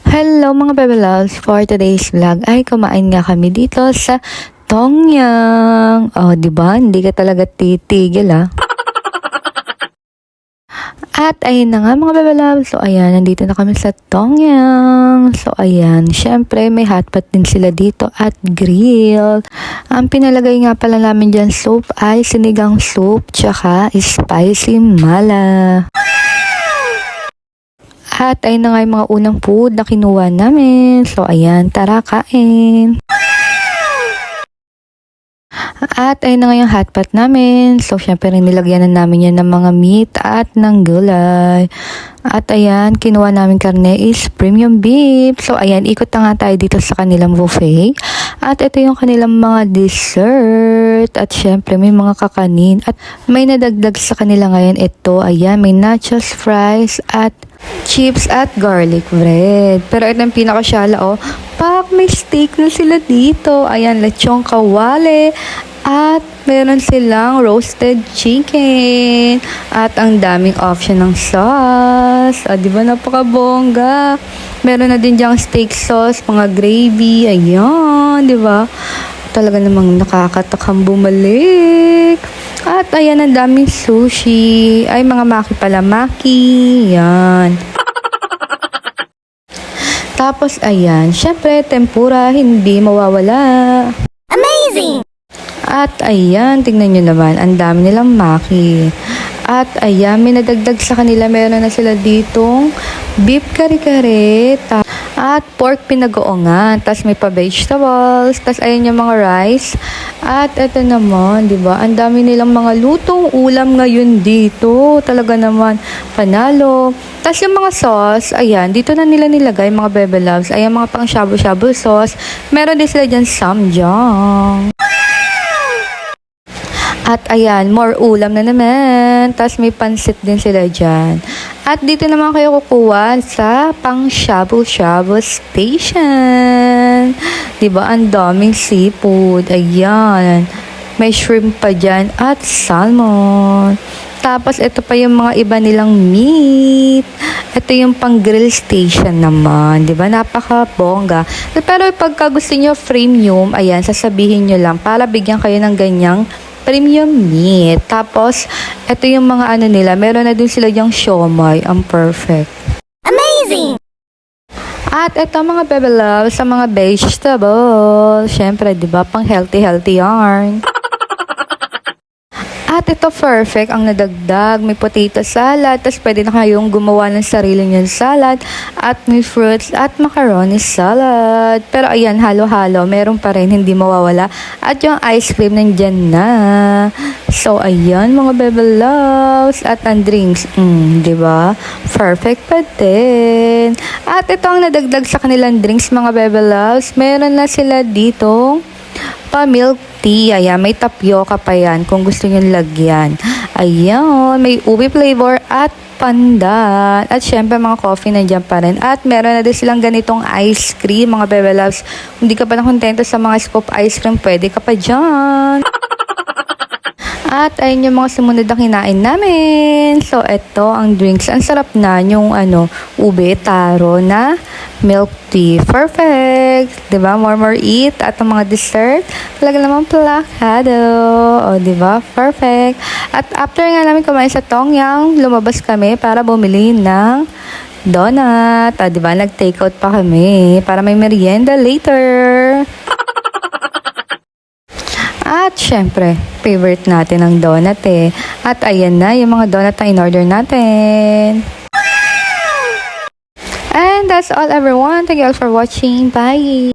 Hello mga Bebe Loves! For today's vlog ay kumain nga kami dito sa Tongyang. Oh, di ba? Hindi ka talaga titigil At ayun na nga mga Bebe Loves. So ayan, nandito na kami sa Tongyang. So ayan, syempre may hotpot din sila dito at grill. Ang pinalagay nga pala namin dyan soup ay sinigang soup tsaka spicy mala. At ayun na nga yung mga unang food na kinuha namin. So, ayan, tara kain. At ayun na nga yung hotpot namin. So, syempre nilagyan na namin yan ng mga meat at ng gulay. At ayan, kinuha namin karne is premium beef. So, ayan, ikot na nga tayo dito sa kanilang buffet. At ito yung kanilang mga dessert. At syempre, may mga kakanin. At may nadagdag sa kanila ngayon. Ito, ayan, may nachos, fries, at chips at garlic bread. Pero ito yung pinakasyala, oh. Pak, may steak na sila dito. Ayan, lechong kawale. At meron silang roasted chicken. At ang daming option ng sauce. Di ba napakabongga? Meron na din diyang steak sauce, mga gravy. Ayan, di ba? Talaga namang nakakatakam bumalik. At ayan, ang daming sushi. Ay, mga maki pala. Maki. Yan. Tapos, ayan. Syempre, tempura, hindi mawawala. Amazing! At ayan, tingnan nyo naman. Ang dami nilang maki. At ayan, may nadagdag sa kanila. Meron na sila ditong beef kare-kare. At pork pinagoongan. Tapos may pa-vegetables. Tapos ayan yung mga rice. At ito naman, di ba? Ang dami nilang mga lutong ulam ngayon dito. Talaga naman, panalo. Tapos yung mga sauce, ayan, dito na nila nilagay mga Bebe Loves. Ayan, mga pang shabu-shabu sauce. Meron din sila dyan samjang. At ayan, more ulam na naman. Tapos may pansit din sila dyan. At dito naman kayo kukuha sa pang shabu-shabu station. Diba? Ang daming seafood. Ayan. May shrimp pa dyan at salmon. Tapos ito pa yung mga iba nilang meat. Ito yung pang grill station naman. Diba? Napaka-bongga. Pero pagka gusto nyo premium, ayan, sasabihin nyo lang para bigyan kayo ng ganyang premium meat. Tapos, ito yung mga ano nila. Meron na din sila yung siomai. Ang perfect. Amazing! At ito mga Bebe Loves sa mga vegetables. Siyempre, di ba? Pang healthy yarn. At ito perfect ang nadagdag. May potato salad. Tapos pwede na kayong gumawa ng sarili niyong salad. At may fruits at macaroni salad. Pero ayan, halo-halo. Meron pa rin, hindi mawawala. At yung ice cream nandyan na. So ayan mga Bebe Loves. At ang drinks. Diba? Perfect pa din. At ito ang nadagdag sa kanilang drinks mga Bebe Loves. Meron na sila dito pa-milk tea. Ayan, may tapioca pa yan kung gusto nyo lagyan. Ayan, may ubi flavor at pandan. At syempre mga coffee nandiyan pa rin. At meron na din silang ganitong ice cream mga Bebe Loves. Kung di ka pa nakontento sa mga scoop ice cream, pwede ka pa dyan. At ayun yung mga sumunod na kinain namin. So, eto ang drinks. Ang sarap na yung ube taro na milk tea. Perfect! Diba? More eat. At ang mga dessert, talaga naman plakado. O, diba? Perfect. At after nga namin kumain sa Tongyang, lumabas kami para bumili ng donut. Diba? Nag-take out pa kami para may merienda later. At syempre, favorite natin ang donut eh. At ayan na yung mga donut na in-order natin. And that's all everyone. Thank you all for watching. Bye!